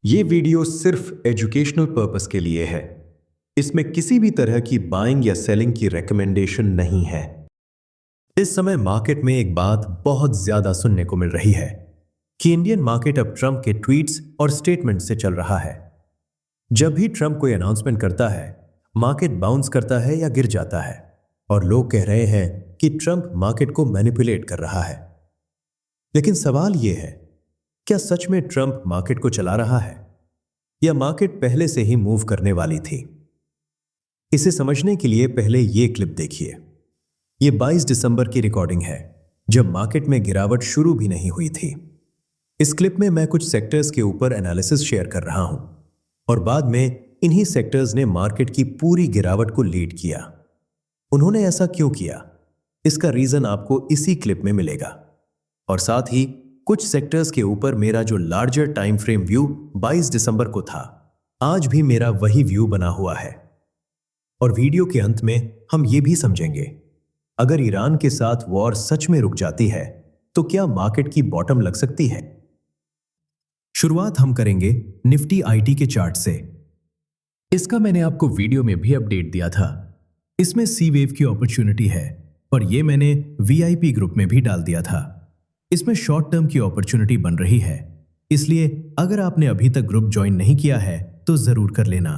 ये वीडियो सिर्फ educational purpose के लिए है। इसमें किसी भी तरह की बाइंग या सेलिंग की रिकमेंडेशन नहीं है। इस समय मार्केट में एक बात बहुत ज्यादा सुनने को मिल रही है कि इंडियन मार्केट अब ट्रंप के ट्वीट्स और स्टेटमेंट से चल रहा है। जब भी ट्रंप कोई अनाउंसमेंट करता है, मार्केट बाउंस करता है या गिर जाता है, और लोग कह रहे हैं कि ट्रंप मार्केट को मैनिपुलेट कर रहा है। लेकिन सवाल यह है, क्या सच में ट्रंप मार्केट को चला रहा है या मार्केट पहले से ही मूव करने वाली थी? इसे समझने के लिए पहले यह क्लिप देखिए। यह 22 दिसंबर की रिकॉर्डिंग है, जब मार्केट में गिरावट शुरू भी नहीं हुई थी। इस क्लिप में मैं कुछ सेक्टर्स के ऊपर एनालिसिस शेयर कर रहा हूं और बाद में इन्हीं सेक्टर्स ने मार्केट की पूरी गिरावट को लीड किया। उन्होंने ऐसा क्यों किया, इसका रीजन आपको इसी क्लिप में मिलेगा। और साथ ही कुछ सेक्टर्स के ऊपर मेरा जो लार्जर टाइम फ्रेम व्यू 22 दिसंबर को था, आज भी मेरा वही व्यू बना हुआ है। और वीडियो के अंत में हम ये भी समझेंगे, अगर ईरान के साथ वॉर सच में रुक जाती है तो क्या मार्केट की बॉटम लग सकती है। शुरुआत हम करेंगे निफ्टी आईटी के चार्ट से। इसका मैंने आपको वीडियो में भी अपडेट दिया था। इसमें सी वेव की अपॉर्चुनिटी है और ये मैंने वीआईपी ग्रुप में भी डाल दिया था। इसमें शॉर्ट टर्म की अपॉर्चुनिटी बन रही है, इसलिए अगर आपने अभी तक ग्रुप ज्वाइन नहीं किया है तो जरूर कर लेना।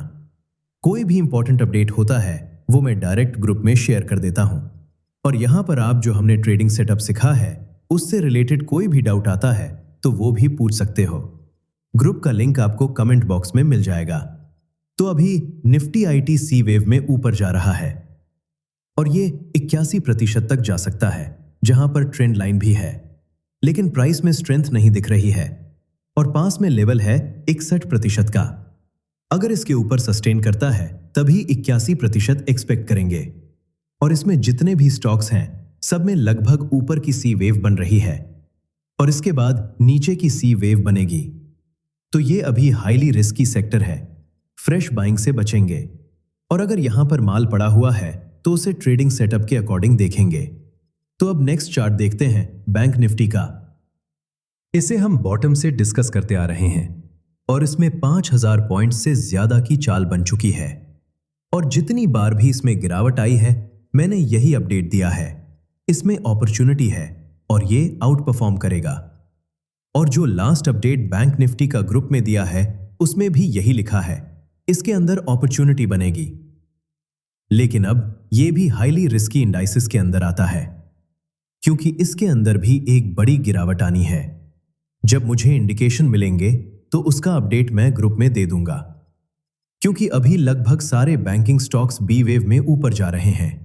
कोई भी इंपॉर्टेंट अपडेट होता है वो मैं डायरेक्ट ग्रुप में शेयर कर देता हूं। और यहां पर आप जो हमने ट्रेडिंग सेटअप सिखा है उससे रिलेटेड कोई भी डाउट आता है तो वो भी पूछ सकते हो। ग्रुप का लिंक आपको कमेंट बॉक्स में मिल जाएगा। तो अभी निफ्टी आईटी सी वेव में ऊपर जा रहा है और ये 81% तक जा सकता है, जहां पर ट्रेंड लाइन भी है, लेकिन प्राइस में स्ट्रेंथ नहीं दिख रही है और पास में लेवल है 61% का। अगर इसके ऊपर सस्टेन करता है तभी 81% एक्सपेक्ट करेंगे। और इसमें जितने भी स्टॉक्स हैं सब में लगभग ऊपर की सी वेव बन रही है और इसके बाद नीचे की सी वेव बनेगी। तो ये अभी हाईली रिस्की सेक्टर है, फ्रेश बाइंग से बचेंगे। और अगर यहां पर माल पड़ा हुआ है तो उसे ट्रेडिंग सेटअप के अकॉर्डिंग देखेंगे। तो अब नेक्स्ट चार्ट देखते हैं बैंक निफ्टी का। इसे हम बॉटम से डिस्कस करते आ रहे हैं और इसमें 5000 पॉइंट से ज्यादा की चाल बन चुकी है। और जितनी बार भी इसमें गिरावट आई है मैंने यही अपडेट दिया है, इसमें अपॉर्चुनिटी है और ये आउट परफॉर्म करेगा। और जो लास्ट अपडेट बैंक निफ्टी का ग्रुप में दिया है उसमें भी यही लिखा है, इसके अंदर अपॉर्चुनिटी बनेगी। लेकिन अब यह भी हाईली रिस्की इंडाइसिस के अंदर आता है, क्योंकि इसके अंदर भी एक बड़ी गिरावट आनी है। जब मुझे इंडिकेशन मिलेंगे तो उसका अपडेट मैं ग्रुप में दे दूंगा, क्योंकि अभी लगभग सारे बैंकिंग स्टॉक्स बी वेव में ऊपर जा रहे हैं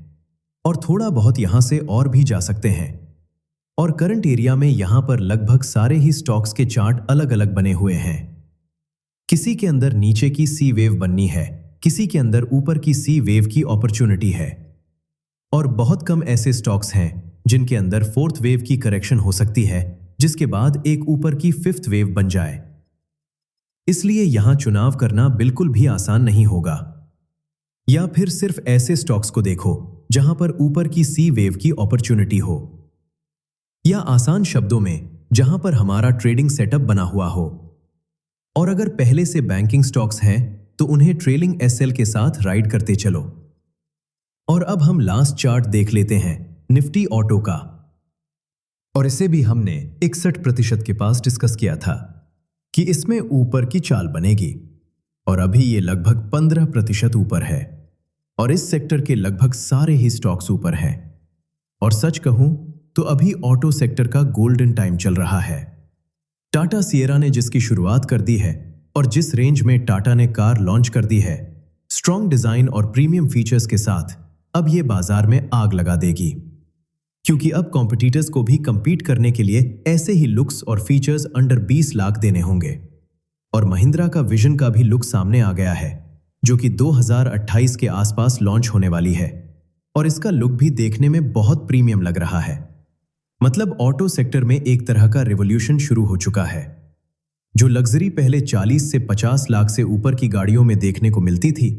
और थोड़ा बहुत यहां से और भी जा सकते हैं। और करंट एरिया में यहां पर लगभग सारे ही स्टॉक्स के चार्ट अलग अलग बने हुए हैं। किसी के अंदर नीचे की सी वेव बननी है, किसी के अंदर ऊपर की सी वेव की अपॉर्चुनिटी है। और बहुत कम ऐसे स्टॉक्स हैं जिनके अंदर फोर्थ वेव की करेक्शन हो सकती है, जिसके बाद एक ऊपर की फिफ्थ वेव बन जाए। इसलिए यहां चुनाव करना बिल्कुल भी आसान नहीं होगा। या फिर सिर्फ ऐसे स्टॉक्स को देखो जहां पर ऊपर की सी वेव की अपॉर्चुनिटी हो, या आसान शब्दों में जहां पर हमारा ट्रेडिंग सेटअप बना हुआ हो। और अगर पहले से बैंकिंग स्टॉक्स हैं तो उन्हें ट्रेलिंग एसएल के साथ राइड करते चलो। और अब हम लास्ट चार्ट देख लेते हैं निफ्टी ऑटो का। और इसे भी हमने 61% के पास डिस्कस किया था कि इसमें ऊपर की चाल बनेगी और अभी ये लगभग 15% ऊपर है और इस सेक्टर के लगभग सारे ही स्टॉक्स ऊपर हैं। और सच कहूं तो अभी ऑटो सेक्टर का गोल्डन टाइम चल रहा है। टाटा सिएरा ने जिसकी शुरुआत कर दी है और जिस रेंज में टाटा ने कार लॉन्च कर दी है, स्ट्रॉन्ग डिजाइन और प्रीमियम फीचर्स के साथ, अब ये बाजार में आग लगा देगी। क्योंकि अब कॉम्पिटिटर्स को भी कंपीट करने के लिए ऐसे ही लुक्स और फीचर्स अंडर 20 लाख देने होंगे। और महिंद्रा का विजन का भी लुक सामने आ गया है, जो कि 2028 के आसपास लॉन्च होने वाली है और इसका लुक भी देखने में बहुत प्रीमियम लग रहा है। मतलब ऑटो सेक्टर में एक तरह का रिवॉल्यूशन शुरू हो चुका है। जो लग्जरी पहले 40 से 50 लाख से ऊपर की गाड़ियों में देखने को मिलती थी,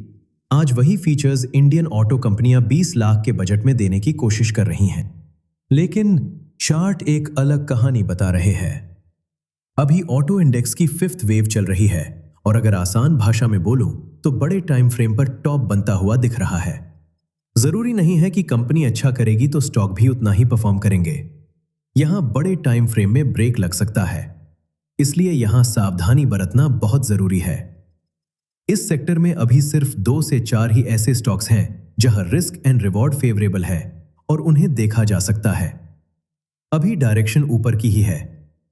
आज वही फीचर्स इंडियन ऑटो कंपनियां 20 लाख के बजट में देने की कोशिश कर रही हैं। लेकिन चार्ट एक अलग कहानी बता रहे हैं। अभी ऑटो इंडेक्स की फिफ्थ वेव चल रही है और अगर आसान भाषा में बोलूं तो बड़े टाइम फ्रेम पर टॉप बनता हुआ दिख रहा है। जरूरी नहीं है कि कंपनी अच्छा करेगी तो स्टॉक भी उतना ही परफॉर्म करेंगे। यहां बड़े टाइम फ्रेम में ब्रेक लग सकता है, इसलिए यहां सावधानी बरतना बहुत जरूरी है। इस सेक्टर में अभी सिर्फ 2 से 4 ही ऐसे स्टॉक्स हैं जहां रिस्क एंड रिवॉर्ड फेवरेबल है और उन्हें देखा जा सकता है। अभी डायरेक्शन ऊपर की ही है,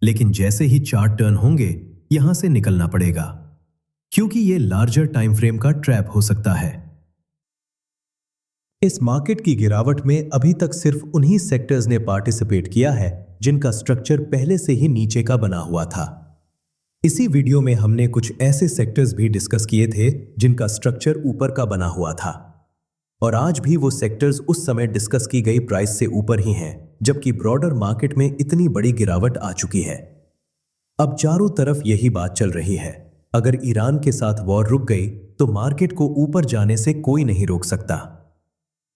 लेकिन जैसे ही चार्ट टर्न होंगे यहां से निकलना पड़ेगा, क्योंकि यह लार्जर टाइम फ्रेम का ट्रैप हो सकता है। इस मार्केट की गिरावट में अभी तक सिर्फ उन्हीं सेक्टर्स ने पार्टिसिपेट किया है जिनका स्ट्रक्चर पहले से ही नीचे का बना हुआ था। इसी वीडियो में हमने कुछ ऐसे सेक्टर्स भी डिस्कस किए थे जिनका स्ट्रक्चर ऊपर का बना हुआ था, और आज भी वो सेक्टर्स उस समय डिस्कस की गई प्राइस से ऊपर ही हैं, जबकि ब्रॉडर मार्केट में इतनी बड़ी गिरावट आ चुकी है। अब चारों तरफ यही बात चल रही है, अगर ईरान के साथ वॉर रुक गई तो मार्केट को ऊपर जाने से कोई नहीं रोक सकता।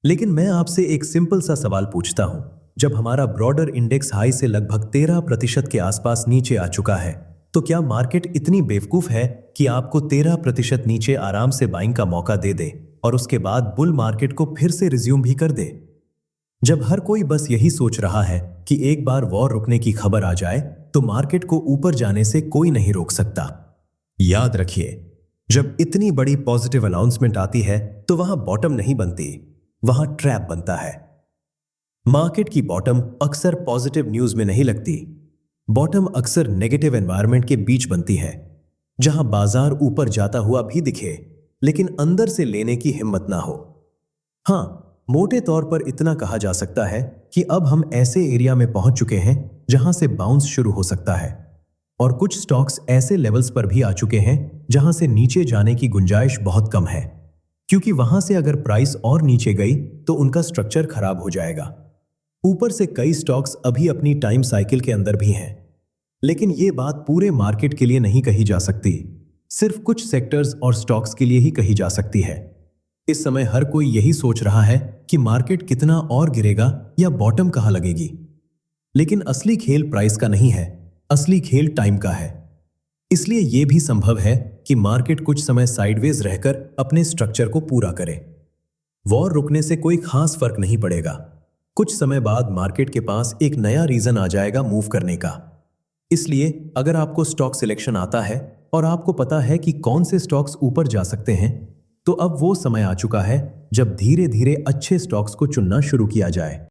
लेकिन मैं आपसे एक सिंपल सा सवाल पूछता हूं, जब हमारा ब्रॉडर इंडेक्स हाई से लगभग 13% के आसपास नीचे आ चुका है, तो क्या मार्केट इतनी बेवकूफ है कि आपको 13% नीचे आराम से बाइंग का मौका दे दे और उसके बाद बुल मार्केट को फिर से रिज्यूम भी कर दे? जब हर कोई बस यही सोच रहा है कि एक बार वॉर रुकने की खबर आ जाए तो मार्केट को ऊपर जाने से कोई नहीं रोक सकता। याद रखिए, जब इतनी बड़ी पॉजिटिव अनाउंसमेंट आती है तो वहां बॉटम नहीं बनती, वहां ट्रैप बनता है। मार्केट की बॉटम अक्सर पॉजिटिव न्यूज में नहीं लगती। बॉटम अक्सर नेगेटिव एनवायरनमेंट के बीच बनती है, जहां बाजार ऊपर जाता हुआ भी दिखे लेकिन अंदर से लेने की हिम्मत ना हो। हां, मोटे तौर पर इतना कहा जा सकता है कि अब हम ऐसे एरिया में पहुंच चुके हैं जहां से बाउंस शुरू हो सकता है, और कुछ स्टॉक्स ऐसे लेवल्स पर भी आ चुके हैं जहां से नीचे जाने की गुंजाइश बहुत कम है, क्योंकि वहां से अगर प्राइस और नीचे गई तो उनका स्ट्रक्चर खराब हो जाएगा। ऊपर से कई स्टॉक्स अभी अपनी टाइम साइकिल के अंदर भी हैं, लेकिन यह बात पूरे मार्केट के लिए नहीं कही जा सकती, सिर्फ कुछ सेक्टर्स और स्टॉक्स के लिए ही कही जा सकती है। इस समय हर कोई यही सोच रहा है कि मार्केट कितना और गिरेगा या बॉटम कहां लगेगी, लेकिन असली खेल प्राइस का नहीं है, असली खेल टाइम का है। इसलिए यह भी संभव है कि मार्केट कुछ समय साइडवेज रहकर अपने स्ट्रक्चर को पूरा करे। वॉर रुकने से कोई खास फर्क नहीं पड़ेगा, कुछ समय बाद मार्केट के पास एक नया रीजन आ जाएगा मूव करने का। इसलिए अगर आपको स्टॉक सिलेक्शन आता है और आपको पता है कि कौन से स्टॉक्स ऊपर जा सकते हैं, तो अब वो समय आ चुका है जब धीरे धीरे अच्छे स्टॉक्स को चुनना शुरू किया जाए।